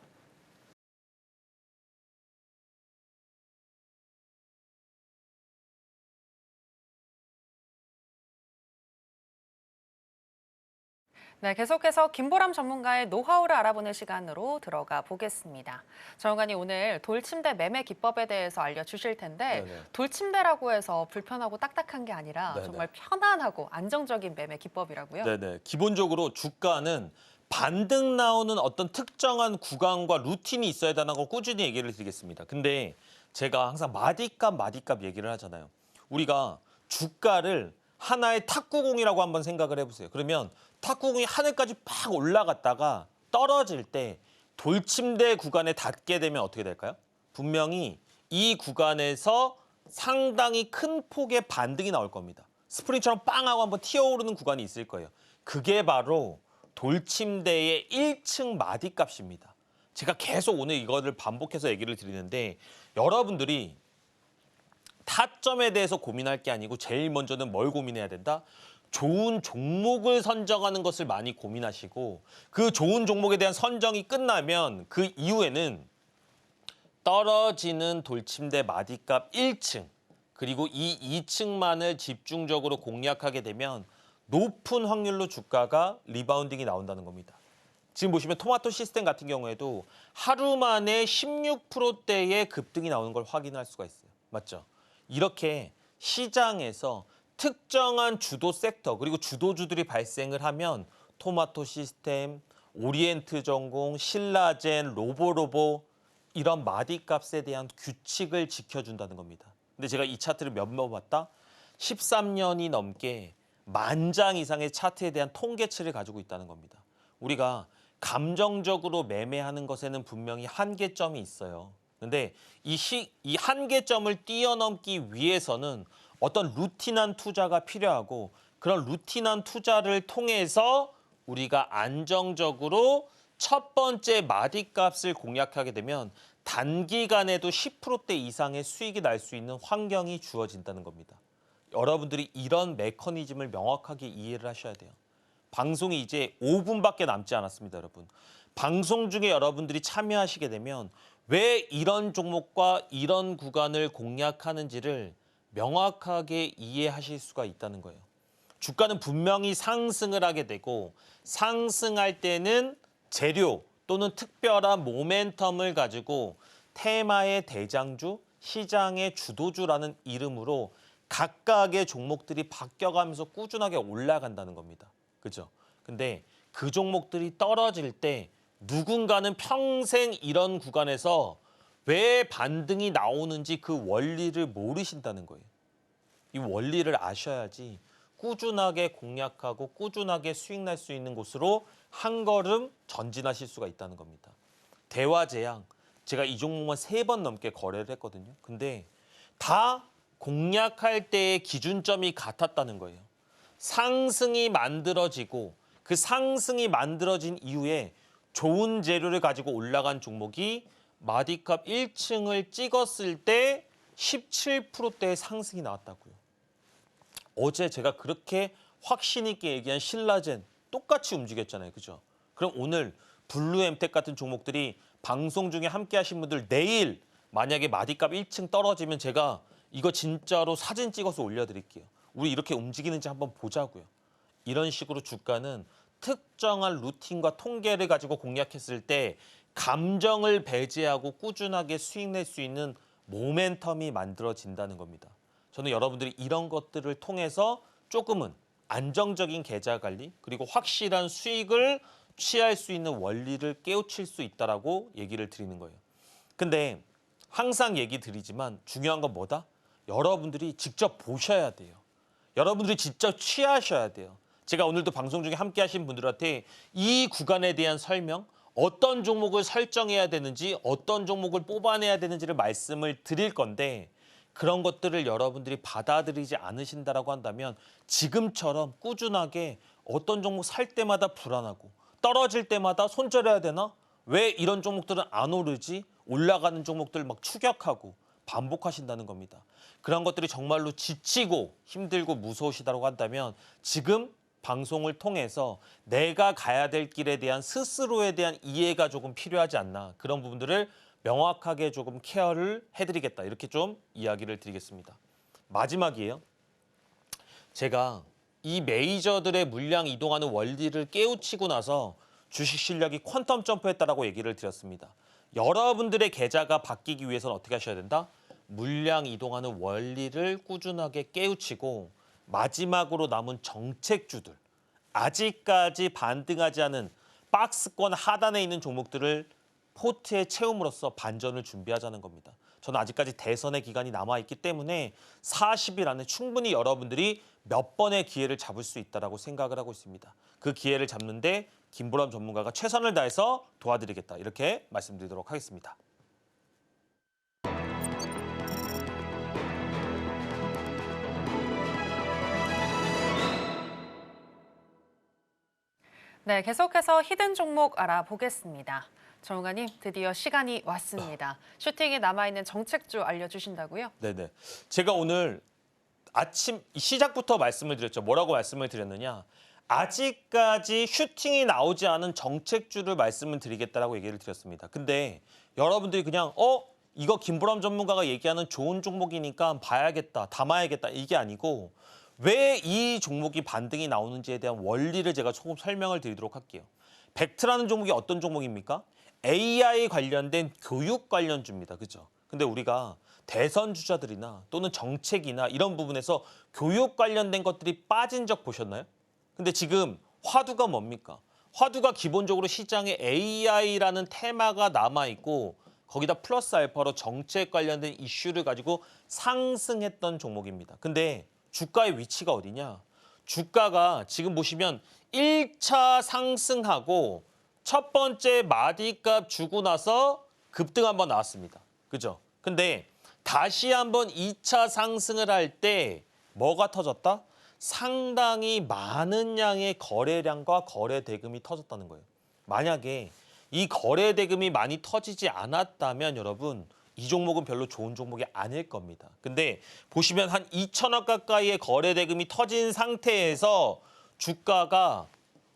네, 계속해서 김보람 전문가의 노하우를 알아보는 시간으로 들어가 보겠습니다. 전문가님 오늘 돌침대 매매 기법에 대해서 알려주실 텐데 네네. 돌침대라고 해서 불편하고 딱딱한 게 아니라 네네. 정말 편안하고 안정적인 매매 기법이라고요? 네네. 기본적으로 주가는 반등 나오는 어떤 특정한 구간과 루틴이 있어야 된다고 꾸준히 얘기를 드리겠습니다. 근데 제가 항상 마디값 얘기를 하잖아요. 우리가 주가를 하나의 탁구공이라고 한번 생각을 해보세요. 그러면 탁구공이 하늘까지 팍 올라갔다가 떨어질 때 돌침대 구간에 닿게 되면 어떻게 될까요? 분명히 이 구간에서 상당히 큰 폭의 반등이 나올 겁니다. 스프링처럼 빵 하고 한번 튀어오르는 구간이 있을 거예요. 그게 바로 돌침대의 1층 마디값입니다. 제가 계속 오늘 이거를 반복해서 얘기를 드리는데 여러분들이 타점에 대해서 고민할 게 아니고 제일 먼저는 뭘 고민해야 된다? 좋은 종목을 선정하는 것을 많이 고민하시고 그 좋은 종목에 대한 선정이 끝나면 그 이후에는 떨어지는 돌침대 마디값 1층 그리고 이 2층만을 집중적으로 공략하게 되면 높은 확률로 주가가 리바운딩이 나온다는 겁니다. 지금 보시면 토마토 시스템 같은 경우에도 하루 만에 16%대의 급등이 나오는 걸 확인할 수가 있어요. 맞죠? 이렇게 시장에서 특정한 주도 섹터 그리고 주도주들이 발생을 하면 토마토 시스템, 오리엔트 전공, 신라젠, 로보로보 이런 마디값에 대한 규칙을 지켜준다는 겁니다. 근데 제가 이 차트를 몇 번 봤다? 13년이 넘게 10,000장 이상의 차트에 대한 통계치를 가지고 있다는 겁니다. 우리가 감정적으로 매매하는 것에는 분명히 한계점이 있어요. 근데 이 한계점을 뛰어넘기 위해서는 어떤 루틴한 투자가 필요하고 그런 루틴한 투자를 통해서 우리가 안정적으로 첫 번째 마디값을 공략하게 되면 단기간에도 10%대 이상의 수익이 날 수 있는 환경이 주어진다는 겁니다. 여러분들이 이런 메커니즘을 명확하게 이해를 하셔야 돼요. 방송이 이제 5분밖에 남지 않았습니다, 여러분. 방송 중에 여러분들이 참여하시게 되면 왜 이런 종목과 이런 구간을 공략하는지를 명확하게 이해하실 수가 있다는 거예요. 주가는 분명히 상승을 하게 되고 상승할 때는 재료 또는 특별한 모멘텀을 가지고 테마의 대장주, 시장의 주도주라는 이름으로 각각의 종목들이 바뀌어가면서 꾸준하게 올라간다는 겁니다. 그죠? 근데 그 종목들이 떨어질 때 누군가는 평생 이런 구간에서 왜 반등이 나오는지 그 원리를 모르신다는 거예요. 이 원리를 아셔야지 꾸준하게 공략하고 꾸준하게 수익 날 수 있는 곳으로 한 걸음 전진하실 수가 있다는 겁니다. 대화제약, 제가 이 종목만 3번 넘게 거래를 했거든요. 근데 다 공략할 때의 기준점이 같았다는 거예요. 상승이 만들어지고 그 상승이 만들어진 이후에 좋은 재료를 가지고 올라간 종목이 마디값 1층을 찍었을 때 17%대의 상승이 나왔다고요. 어제 제가 그렇게 확신 있게 얘기한 신라젠 똑같이 움직였잖아요. 그죠? 그럼 오늘 블루엠텍 같은 종목들이 방송 중에 함께 하신 분들 내일 만약에 마디값 1층 떨어지면 제가 이거 진짜로 사진 찍어서 올려드릴게요. 우리 이렇게 움직이는지 한번 보자고요. 이런 식으로 주가는 특정한 루틴과 통계를 가지고 공략했을 때 감정을 배제하고 꾸준하게 수익 낼 수 있는 모멘텀이 만들어진다는 겁니다. 저는 여러분들이 이런 것들을 통해서 조금은 안정적인 계좌 관리 그리고 확실한 수익을 취할 수 있는 원리를 깨우칠 수 있다라고 얘기를 드리는 거예요. 근데 항상 얘기 드리지만 중요한 건 뭐다? 여러분들이 직접 보셔야 돼요. 여러분들이 직접 취하셔야 돼요. 제가 오늘도 방송 중에 함께 하신 분들한테 이 구간에 대한 설명, 어떤 종목을 설정해야 되는지, 어떤 종목을 뽑아내야 되는지를 말씀을 드릴 건데 그런 것들을 여러분들이 받아들이지 않으신다라고 한다면 지금처럼 꾸준하게 어떤 종목 살 때마다 불안하고 떨어질 때마다 손절해야 되나? 왜 이런 종목들은 안 오르지? 올라가는 종목들 막 추격하고 반복하신다는 겁니다. 그런 것들이 정말로 지치고 힘들고 무서우시다고 한다면 지금 방송을 통해서 내가 가야 될 길에 대한 스스로에 대한 이해가 조금 필요하지 않나. 그런 부분들을 명확하게 조금 케어를 해드리겠다. 이렇게 좀 이야기를 드리겠습니다. 마지막이에요. 제가 이 메이저들의 물량 이동하는 원리를 깨우치고 나서 주식 실력이 퀀텀 점프했다라고 얘기를 드렸습니다. 여러분들의 계좌가 바뀌기 위해서는 어떻게 하셔야 된다? 물량 이동하는 원리를 꾸준하게 깨우치고 마지막으로 남은 정책주들, 아직까지 반등하지 않은 박스권 하단에 있는 종목들을 포트에 채움으로써 반전을 준비하자는 겁니다. 저는 아직까지 대선의 기간이 남아있기 때문에 40일 안에 충분히 여러분들이 몇 번의 기회를 잡을 수 있다고 생각을 하고 있습니다. 그 기회를 잡는데 김보람 전문가가 최선을 다해서 도와드리겠다. 이렇게 말씀드리도록 하겠습니다. 네, 계속해서 히든 종목 알아보겠습니다. 전문가님, 드디어 시간이 왔습니다. 슈팅에 남아있는 정책주 알려주신다고요? 네네. 제가 오늘 아침 시작부터 말씀을 드렸죠. 뭐라고 말씀을 드렸느냐. 아직까지 슈팅이 나오지 않은 정책주를 말씀을 드리겠다라고 얘기를 드렸습니다. 근데 여러분들이 그냥 이거 김보람 전문가가 얘기하는 좋은 종목이니까 봐야겠다, 담아야겠다 이게 아니고 왜 이 종목이 반등이 나오는지에 대한 원리를 제가 조금 설명을 드리도록 할게요. 벡트라는 종목이 어떤 종목입니까? AI 관련된 교육 관련주입니다. 그죠? 근데 우리가 대선 주자들이나 또는 정책이나 이런 부분에서 교육 관련된 것들이 빠진 적 보셨나요? 근데 지금 화두가 뭡니까? 화두가 기본적으로 시장에 AI라는 테마가 남아있고 거기다 플러스 알파로 정책 관련된 이슈를 가지고 상승했던 종목입니다. 근데 주가의 위치가 어디냐? 주가가 지금 보시면 1차 상승하고 첫 번째 마디값 주고 나서 급등 한번 나왔습니다. 그죠? 근데 다시 한번 2차 상승을 할 때 뭐가 터졌다? 상당히 많은 양의 거래량과 거래 대금이 터졌다는 거예요. 만약에 이 거래 대금이 많이 터지지 않았다면 여러분 이 종목은 별로 좋은 종목이 아닐 겁니다. 근데 보시면 한 2천억 가까이의 거래 대금이 터진 상태에서 주가가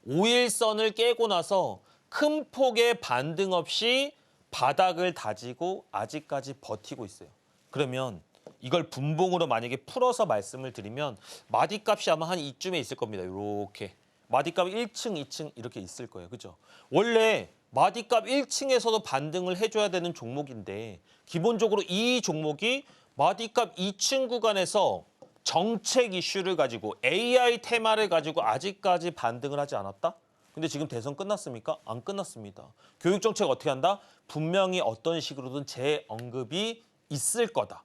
5일선을 깨고 나서 큰 폭의 반등 없이 바닥을 다지고 아직까지 버티고 있어요. 그러면 이걸 분봉으로 만약에 풀어서 말씀을 드리면 마디값이 아마 한 이쯤에 있을 겁니다. 이렇게 마디값 1층, 2층 이렇게 있을 거예요. 그죠? 원래 마디값 1층에서도 반등을 해줘야 되는 종목인데 기본적으로 이 종목이 마디값 2층 구간에서 정책 이슈를 가지고 AI 테마를 가지고 아직까지 반등을 하지 않았다? 근데 지금 대선 끝났습니까? 안 끝났습니다. 교육 정책 어떻게 한다? 분명히 어떤 식으로든 재언급이 있을 거다.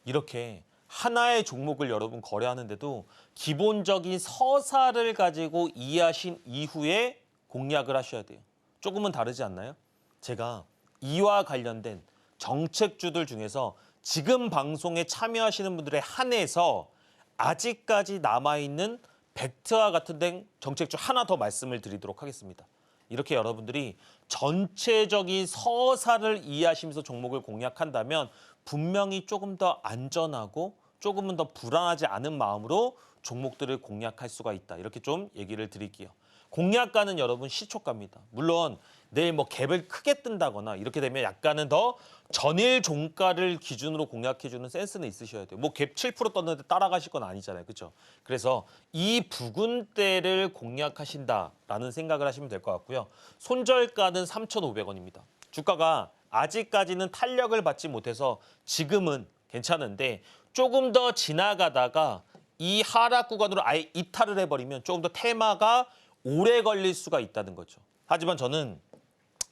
이렇게 하나의 종목을 여러분 거래하는데도 기본적인 서사를 가지고 이해하신 이후에 공략을 하셔야 돼요. 조금은 다르지 않나요? 제가 이와 관련된 정책주들 중에서 지금 방송에 참여하시는 분들에 한해서 아직까지 남아있는 벡트와 같은 된 정책주 하나 더 말씀을 드리도록 하겠습니다. 이렇게 여러분들이 전체적인 서사를 이해하시면서 종목을 공략한다면 분명히 조금 더 안전하고 조금은 더 불안하지 않은 마음으로 종목들을 공략할 수가 있다. 이렇게 좀 얘기를 드릴게요. 공략가는 여러분 시초가입니다. 물론 내일 뭐 갭을 크게 뜬다거나 이렇게 되면 약간은 더 전일 종가를 기준으로 공략해주는 센스는 있으셔야 돼요. 뭐 갭 7% 떴는데 따라가실 건 아니잖아요. 그렇죠? 그래서 이 부근대를 공략하신다라는 생각을 하시면 될 것 같고요. 손절가는 3,500원입니다. 주가가 아직까지는 탄력을 받지 못해서 지금은 괜찮은데 조금 더 지나가다가 이 하락 구간으로 아예 이탈을 해버리면 조금 더 테마가 오래 걸릴 수가 있다는 거죠. 하지만 저는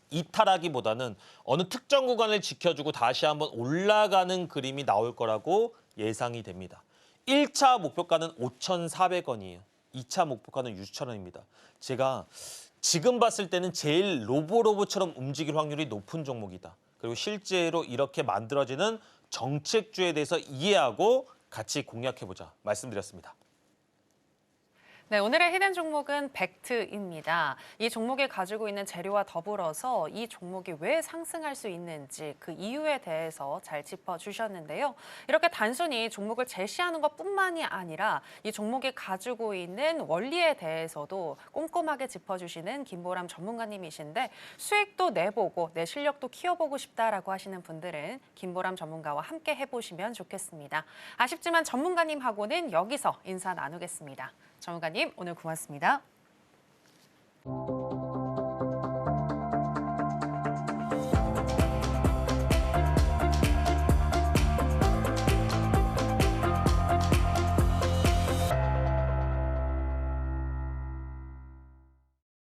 이탈하기보다는 어느 특정 구간을 지켜주고 다시 한번 올라가는 그림이 나올 거라고 예상이 됩니다. 1차 목표가는 5,400원이에요. 2차 목표가는 6,000원입니다. 제가 지금 봤을 때는 제일 로보로보처럼 움직일 확률이 높은 종목이다. 그리고 실제로 이렇게 만들어지는 정책주에 대해서 이해하고 같이 공략해보자 말씀드렸습니다. 네, 오늘의 히든 종목은 벡트입니다. 이 종목이 가지고 있는 재료와 더불어서 이 종목이 왜 상승할 수 있는지 그 이유에 대해서 잘 짚어주셨는데요. 이렇게 단순히 종목을 제시하는 것뿐만이 아니라 이 종목이 가지고 있는 원리에 대해서도 꼼꼼하게 짚어주시는 김보람 전문가님이신데 수익도 내보고 내 실력도 키워보고 싶다라고 하시는 분들은 김보람 전문가와 함께 해보시면 좋겠습니다. 아쉽지만 전문가님하고는 여기서 인사 나누겠습니다. 전문가님, 오늘 고맙습니다.